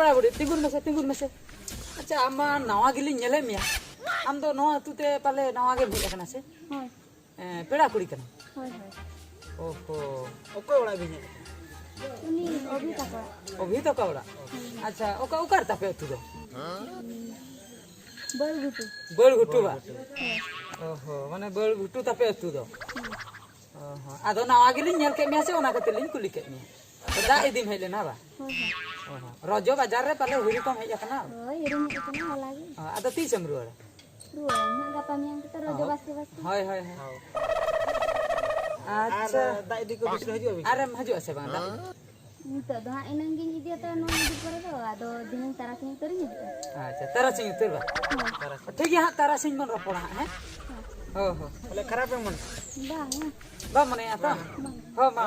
beda budi, tinggur mese. Acha ama nawa gili nyele mia. Am do no atute pale nawa ge bhi kana se. Hoi. Peda kuri kana. Hoi. Oho. Oko ora bhi. Ini obi taka. Obi to ka ora. Acha oka ukar ta pe tu do. Bol gutu ba. Oho, mane bol gutu ta pe tu do. Oho. Ado nawa gili nyel ke mia se ona ka telin kuli ke mia. Da edim hele na ba. Oho. Rojo bazar re pale huri kom heja kana. Oh, irum itu na lagi. Ado ti semru ora. Ruang gapan yang kita rojo pasti. Hoi. Acha da idi ko bisro haju abi. Are haju ase bang da. Itu doa inang gini dia tuh non di perdo, ado dengan cara sini turinya gitu. Acha tarasing utir ba. Thik ya tarasing mon ropora he. Oho. Ole kharap yang man. Bang, Ba mane ata. Ho ma.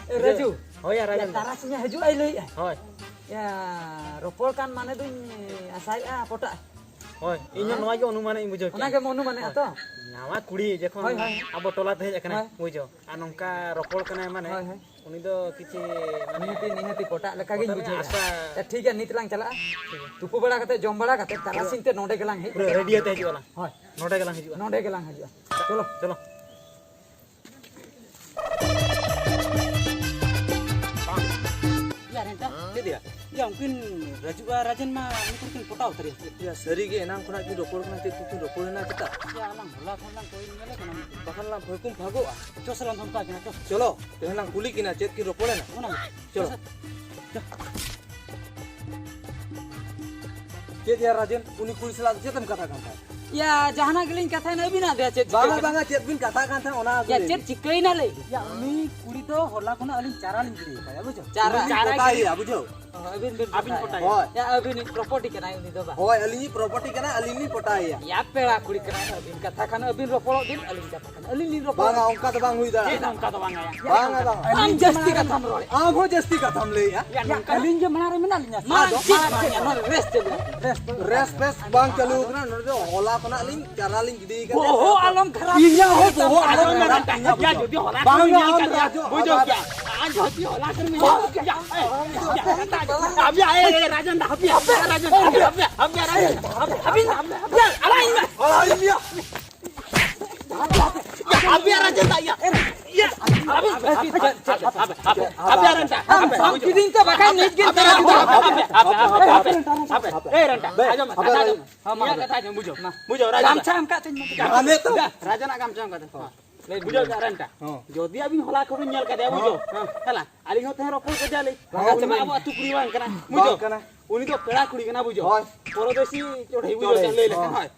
Raju. Oh ya Rajan. Tarasingnya haju ai leuy. Hoi. Ya ropol kan mane duñ asai pota. Hoi. Inyo noa ge অনুমানে বুঝো কি? Ona ge monu mane ato. নামা কুড়ি যখন আবো টলা তে hedge kana বুঝো আর নংকা রপল kana মানে উনি তো কিছু Nihati pota leka ge bujhe. Ya ठीक है नित lang chala. Tupu bada kate jom bada kate tarasing te node gelang he. পুরো রেডি হতে হিজুলা Hoi. নোটা গেলাম হিজুলা Node gelang haju. Cholo. চলো Ya renta. dia ya mungkin Rajan mah mungkin potau tadi ya seri ge enang kona ki ropol kona te tu ropol na kita Ya alang bola kolang koin ngale kana. bahkan lang hukum bhago Chos lang thomta kina chos. চলো তেহলাং কুলি কিনা চেত কি ropol na Ona. চলো চেত ya Rajan uni kulis la cetam kata kan Ya jahana geling katha na bina dia chet. banga banga cet bin kata kan tha ona Ya chet chikai na le. ya uni kuri to hola kona alin cara lin gidi kaya bujo Cara potai ya bujo Abin potai. Hoi. Ya abin property kana ini do ba. hoy alin ni property kana alin ni potai ya Ya pela kuri kana abin katha kana abin ropolo din alin katha kana. Alin ni ropolo. banga ongka to bang hui da Nam kata banga ya. banga bang Am jasti katha mrole. am ho jasti katham le ya Ya alin je manare minalinya. Ma rest rest bes bang chalu kana no jo hola kona alin cara lin gidi kan Oh alam kharap. iya ho to ho alam Ya kara jodi hola. banga am rajo Bujo kya? Jodi hola kar mi. Ya. Abi aye Rajan dah abi Rajan. Abi Rajan. Abi alain ma. alin ya Abi Rajan tak ya. Ya. Abi Rajan. Abi kidin ta bakan nijin ta. Abi Ranta. Aja ma. Ya kata aja bujo. Bujo Rajan. Kamcam ka tin. ane to Rajan nak kamcam kata. Bujo ka Ranta. Jodi abin hola ko nyal ka dia bujo. Hala. Ali ho te ropol ka jale. Cuma abu atu kuriwan kana. Bujo. Uni to pera kuri kana bujo. Porodosi chodai bujo jale le kan hoy.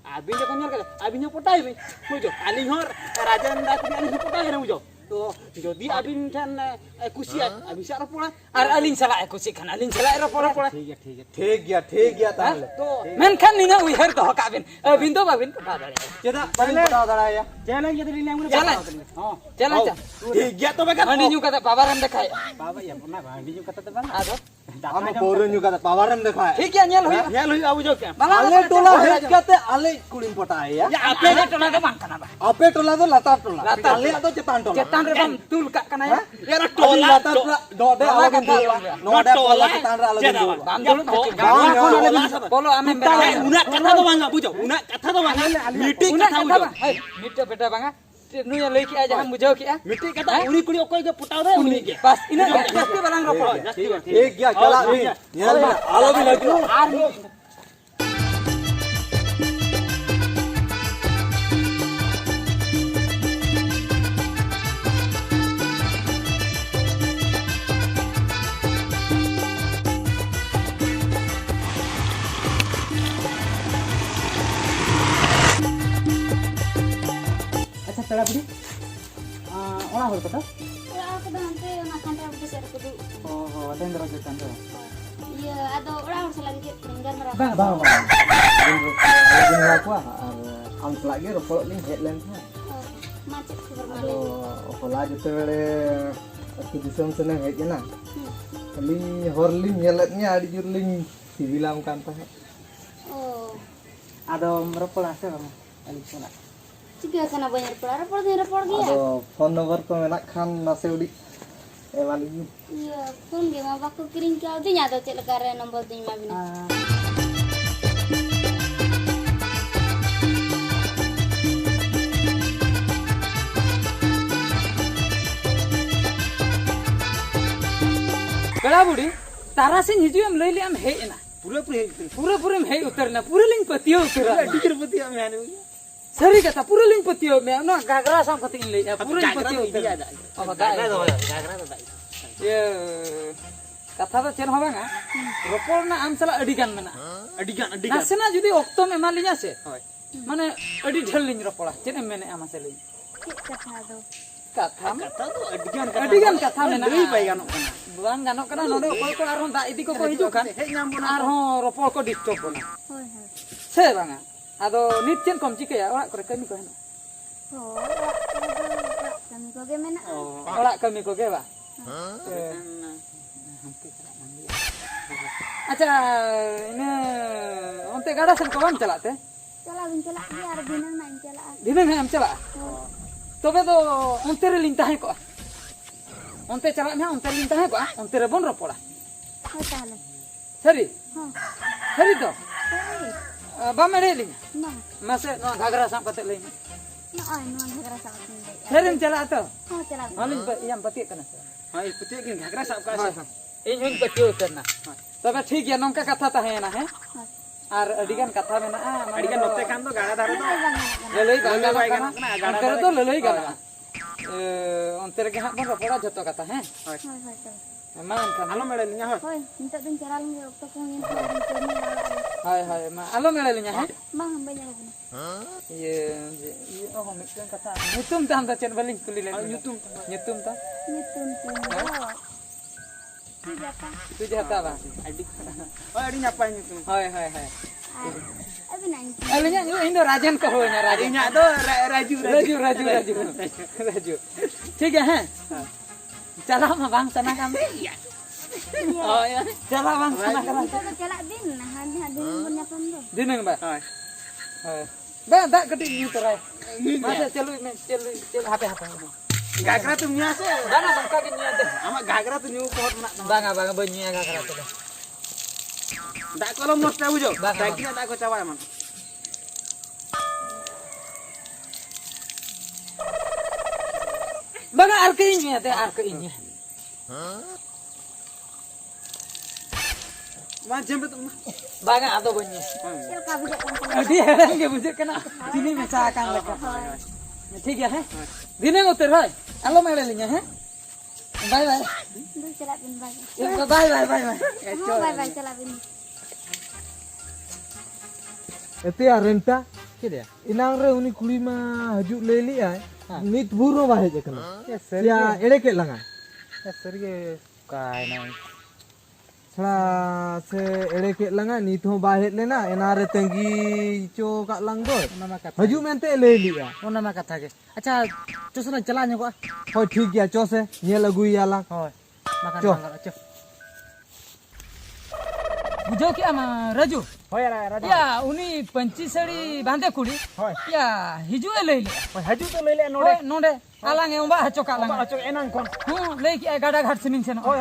Abin jokon nyal ka abin jo potai be. Bujo. Ali hor Rajan dak ali potai kana bujo. To jodi abin kan kusiat abin sa ropol. Ar alin sala kusi kan alin sala ropol. ठीक गया ताले To menkan nina uher to kabin. Abin to babin pota dare. चेदा बलिन पता दड़ा या Jalan jadi ini yang jalan. Jalan aja. ठीक गया तो बेकार Mandi nyu kata pawaran dekai. बाबा या पना भांडी जो कता बang Ado. हम पोरन जो कता पावरन देखा ঠিক ya nyel huy. या लुई आबु जो क्या Malah आले टोला हेज कते आले कुलिन पटा या Ya ape tola ke bang kana ba. आपे टोला तो लतार टोला Latar. आले तो चेतान टोला Cetan re bang tul kak kana ya. या टोला लतार टोला डोडे आला के नोडे टोला चेतान रा आले Bang dulu tak. Polo ame beda. उना कथा तो bang बुझो उना कथा तो bang मीटिंग Una कथा kata बुझो bang. Hei, mita beda bang. Nu yang leki aja ham bujau ki ah. Meeting कथा उनी कुड़ी ओकोय के पुटाव दे उनी के Pas ina pasti barang ropol. ठीक गया चला भी यार आलो भी लगी Ar Acha tera budi. Olah hol kata. Aku dah nanti makan rambut besar kudu. Oh, ada yang derajat tanda. Iya, ada orang harus lagi tinggal merasa. Bang. Lagi aku am lagi ropol ni headline ha. Macet bermain. Aduh, hola jetele aku disam senang hej na. Kali horling nyeletnya adi jurling dibilang kan teh. Oh, Ada ropol ase bang. Ali pula. Ciga kana banyak report dia. Aduh, phone number ko menak khan nase udi. Emang Iya, phone ge ma bakku kiring kau tu nyata cek lekare nombor tu ma bina. बड़ा बुढ़ी तारा से हिजू हम ले लिया हम है ना पूरा में है उतरना पूरा लिंग पतियो उतरा टिकर पति हम यानी सरी कथा पूरा लिंग पतियो में ना गागरा साम कति ले पूरा लिंग पतियो उतरा अब गागरा तो ये कथा तो चेन होबा रोपड़ ना आम सला अडिगान मेना अडिगान नासेना जुदी ऑक्टो में मालिया से माने अडी ढेर लिंग रोपड़ा चेन मेने आमा से लिंग Kata do. कथा kata tu अडिगान कथा मेना लई पाई गानो kana bukan ganok kana नोडे ओकल को आरो दा इदी को हिजु खान हे नाम बना आरो रोपड़ को डिस्टर्ब बना Hoi hoi. से बांगा आदो नित चेन कम चिकया ओरा करे कमी को हेना Oh, kami kau ge mena. ओरा कमी को के बा अच्छा इने onte गाड़ा सन को बम चलाते Cala biar binan main cala. दिन में हम चला तबे तो onte रे लिंता है को onte चला में onte लिंता है को onte रे बन रोपड़ा Hoi tahle. सरी Hoi. सरी तो Sorry. बा मेरे लिंग No. मसे नो घाघरा सा पते ले No ay no ang rasa ko ni. सरी चला तो Hoi cala. हालिन यम पति कना हां ये पति के घाघरा साब का से इन हुन पति उतरना तबे ठीक है नोंका कथा ताहेना है Hoi. आर अडिगान कथा मेना अडिगान नोते कान तो गाड़ा धारे तो ललई गाना ललई गाना गाना अंतर तो ललई गाना अंतर के हाथ बन रपड़ा जतो कथा है Hoi hoi. मान खान आलो मेले लिया हो Hoi, minta din cala lang yo to kung yun ni ala. हाय हाय मा आलो मेले लिया है Bang banyak lagi. ये ओ मिक्सन कथा नितुम ताम ता चेन बलिंग कुली ले नितुम ता Ni tun. तू जता बा ओए अडी नापाई नि तुम हाय हाय हाय Abi nang. अलिया इन राजन कहो ना राजन nya do राजू ठीक है चला मा बांग तना काम oh ya चला बांग तना काम Kita tu cala din nah hadin punya pembo. दिनंग बा हां हाय बा दा कटी नी तराय मासे चलु चल हापे घाघरा तुम nya से गाना बंका के निया दे ama Ghaghara tu nyu pohon nak बांगा बनिया गागरा तो dak kolom nosta bujo Bang, dak kira dak ko cawa man बांगा आर के निया दे आर के निया ma jembe tu बांगा आदो बनिया Cel ka bujak kan. अडी हेरंग के बुझे कना चिनी में चा कान लगा ठीक है दिने उतर भाई आलो मेले लिया है bye bye Du cala bin bang. Bye Oh bye bye cala bin. Ete ya renta के दे inang re uni kuli ma haju leli ai. Nit buro ba heje kana. Ya ere ke langa. Sir के काय ना Sala se ere ke langa nit ho ba het lena enare tengi cho ka lang do. ओना कथा Haju mente leli ai. ओना कथा के अच्छा चुसना चला न्यो को Hoi ठीक ya cho se nyel agui ya lang. होय makan Cuk. mangga cuk बुझो क्या मा राजू hoy ra या उनी पंची सड़ी बांधे कुड़ी होय या हिजुए ले ले haju tu lele नोडे नोडे आलांगे उबा हचो कालांगे acok enang kon ले के गाडा घाट सिनिन छन hoy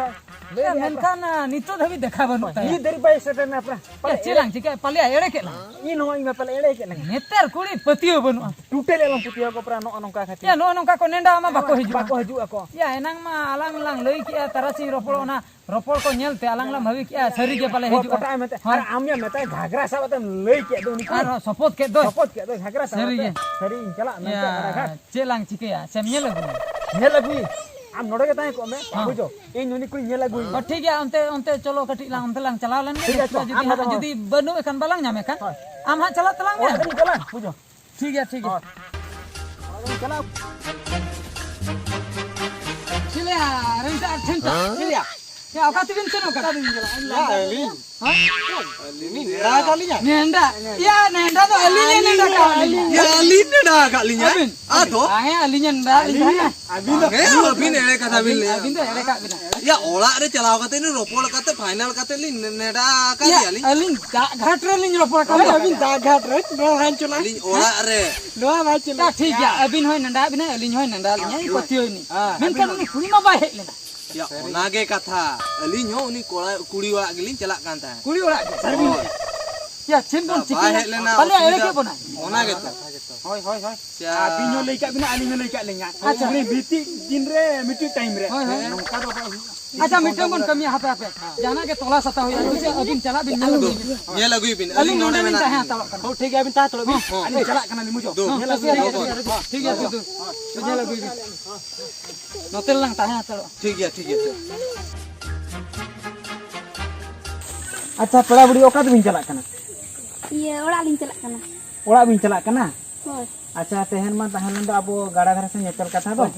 ले मेनकान नितो धबी देखा बनु ni dari bai seten apra चेलांग चिके Palia एड़े केला ni no ing mapal ere ke lang नेतर कुड़ी पतियो बनु tutel elang putih ko pra no nongka khati या नो नोका को नेंडा मा बाको हिजु bako haju ako या एनांग मा आलांग लांग लई के तरसी रोपड़ ओना रोपड़ को नेलते आलांग ला भाभी के सरी के पले हिजु kota mete har amya mete Ghaghara साबत lei ke do ni आर सपोर्ट के दो support ke do Ghaghara Seri ke? साबत seri chala mete या ara चेलांग चिके या सेमियल लगु nyel lagui am node ke tae ko me bujo in uni ku nyel lagui और ठीक है अंते चलो कटी लांग अंते लांग चला लेन ठीक है, तो जुदी आम बताओ। जुदी बनु एखन बलांग न्यामे kan आम हा चला तलांग oh में tadi jalan bujo ठीक है chala चिलिया रेंटा ठेंटा चिलिया Ya apa tibin seno ka? Alin. Hah? Alin ini nera kalinya. Nenda. Ya nenda to alinya nenda ka. Ya alin nera kalinya. Ato. Ange alinya nenda alinya. Abin ere kata bil. Abin to ere ka bina. Ya ola re chalaw kate ni ropol kate final kate li nera kali Ya alin. alin ghat re lin ropor ka. Abin da ghat re no han chula. Alin ola re. No ha chula. Ta ठीक है abin hoy nenda abin alin hoy nenda alinya pati hoy ni. Menkan ni kuri ma bai het lena. Ya onage katha. Alin ho uni kuri ola gilin chalak kan ta. Kuri ora sarbi. Ya chimpon Ba chicken. het lena. Pale ere ke bona. Onage to. Hoy hoy hoy. Abin nyo lay ka bina alin nyo lay ka lenya. Acha ni biti din re mitu time re. होय होय अच्छा meeting बन कमी हापे हापे जाना के तोला सता होय तुसे अबिन चला बिन नल Ye lagu bin. अलिंग Alin नोने nona बिन mena. ता हां तलक हो ठीक है अबिन ता तोड़ बिन alin chala kana limu jo. ठीक है तू तुझे लग बिन नोतेल लंग ता हां तलक ठीक है ठीक है. अच्छा पड़ा बुड़ी ओका बिन चला kana. Iya, orang lin celak kana. Ora बिन चला kana. Hoi. अच्छा तेहन मा तहन द अब गाड़ा घर से नेचल कथा दो.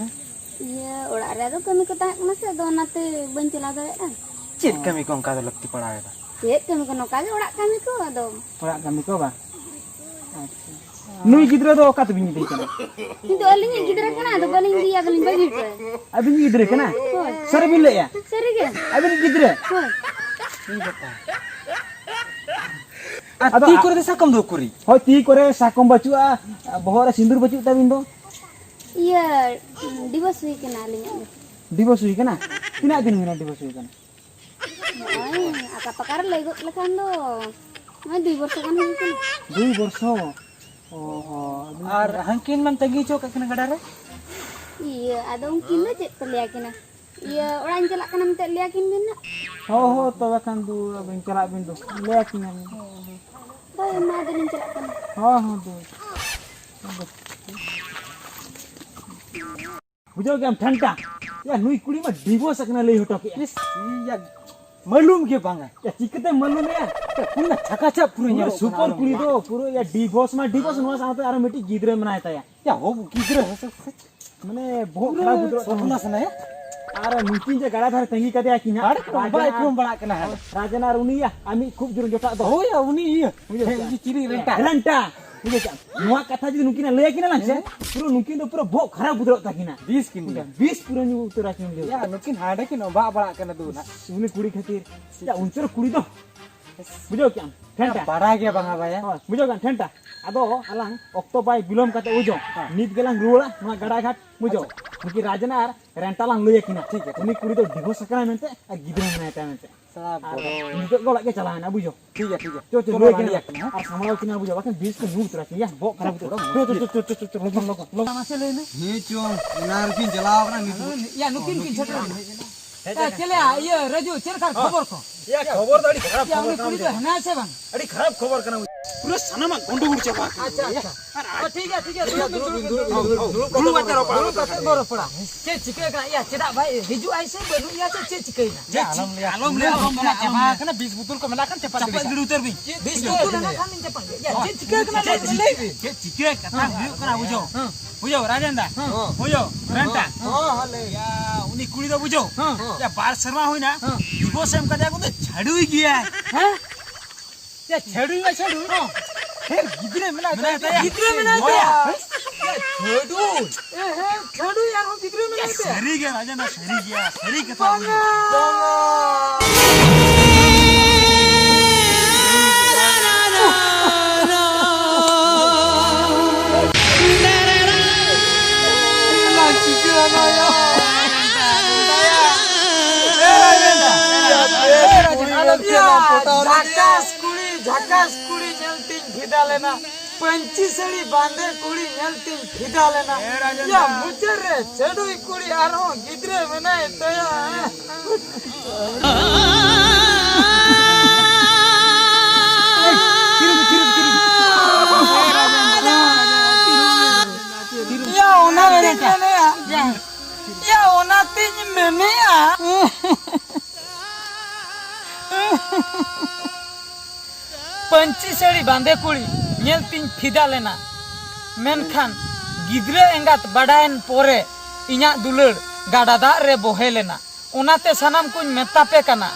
Iya, orang ada tu kami kata kana se do nate ban cela da. चेत कमी को का लगती पड़ा है. Cek kami kono kali orang kami ko ado. Ora kami ko ba. अच्छा. Nui gidra do oka बिन दे kana. Itu alin yang gidra kana ado balin dia balin bagi pe. अबिन gidra kana. Hoi. Sir बिन ले या. Seri ke? अबिन gidra. Hoi. ती करे दे साकम दो कुरी. हो ती करे साकम बचुआ बहरे सिंदूर बचु तबिन दो. Iya, diwas hui kena alin yang. दिवस हुई kana. Tina दिन हुई दिवस हुई kana. Ay, aka pakar lego lekan do. Ay, 2 वर्ष kan hui kena. 2 वर्ष. ओहो. और हंकिन मन तगी चो ककना गडा रे Iya, ada mungkin lo cek terliakin ah. Iya, orang celak kana minta liakin bina. हो तो वकन दु बिन चला बिन दो. लेकिन Hoi, ma ada yang celak kana. हां दो. बुझो के हम ठंडा. या नुई कुड़ी में डिवोर्स सकना ले हटो के. या मालूम के बांगा या चिकते मालूम है. पुना छकाछा पुरो यार सुपर कुड़ी दो पूरो या डिवोर्स नो साथ यार मिटी गिदरे मनायता या हो किदरे हस माने बहुत खराब गुजरो सोना सना है अरे नुकिन जे गाड़ा धर तंगी कते या किना अरे बाय कोम बड़ा कना है राजनार उनिया आमी खूब जुर जोटा दो हो या उनी ये चिरी रेंटा रंटा बुझे जा नुआ कथा जदी नुकिना ले किना लांसे पूरो नुकिन दो पूरो बहुत खराब गुजरो ताकिना 20 किन 20 पूरो नु उतरा किन ले या नुकिन हाडे किन बा बड़ा कना दो ना उनी कुड़ी खातिर या उनचर कुड़ी दो बुझो क्या ठंडा बड़ा गया बांगा भाया बुझो क्या ठंडा अदो अलांग ऑक्टो बाय बिलोम कते उजो नित गेलांग रुड़ा नुआ गाड़ा घाट बुझो नुकी राजनार रेंटालांग लय किना ठीक है उनी कुड़ी दो डिवोर्स सकना मेनते आ गिदरा मनायता मेनते सब नितो गोला के चला ना बुझो ठीक है चो चो लय किना आ समालो किना बुझो बाकन 20 को नूत रखी या बो खराब चो लोग मासे लेने Ni chung inar kin jalaw na ni. या नुकिन किन छटरा चले ये रजू चरखार खबर को या खबर दाड़ी खराब या उनी कुड़ी तो हना से बांग अड़ी खराब खबर कना पूरा सनमा गोंडो गुड़ चबा अच्छा अच्छा ठीक है गुरु बाजार गुरु कते बरो पड़ा चे चिके का या चेदा भाई हिजू आइसे बनु या चे चिके ना आलम ले बना चबा कना 20 बोतल को मिलाकर चपा गिड़ उतर भी 20 तो ना खान चपा या चे चिके का ले के चिके कथा हुई कना बुझो बुझो राजेंदा बुझो रेंटा या उनी कुड़ी दो बुझो या बार शर्मा होई ना इगो सेम कदा को तो छड़ुई गया हैं या छेड़ू में छेड़ू फिर गिदरे मिला गिदरे में ना छेड़ू ए है छेड़ू यार हम गिदरे में ना सरी गया राजेंदा सरी गया सरी कथा झकास कुड़ी नेलती फिदा लेना पंची सड़ी बांधे कुड़ी नेलती फिदा लेना या मुझे रे चढ़ुई कुड़ी आरो गिदरे बनाए तया या ओना मैंने या ओना तीन मैंने पंची सड़ी बांधे कुड़ी नेलती फिदा लेना मेनखान गिदरे एंगात बड़ायन पोरे इना दुलड़ गाड़ा दाग रे बोहे लेना ओनाते सनाम कुछ मेतापे कना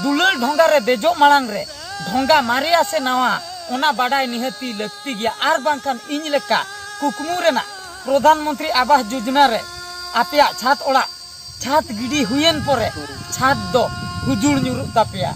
दुलल ढोंगा रे देजो मांग रे ढोंगा मारिया से नवा ओना बाडाय निहती लगती गया आर बांकान इंज लेका कुकमू रेना प्रधानमंत्री आवास योजना रे आपेया छात ओड़ा छात गिडी हुयन परे छात दो हुजुड़ ᱧᱩᱨᱩᱜ तापेया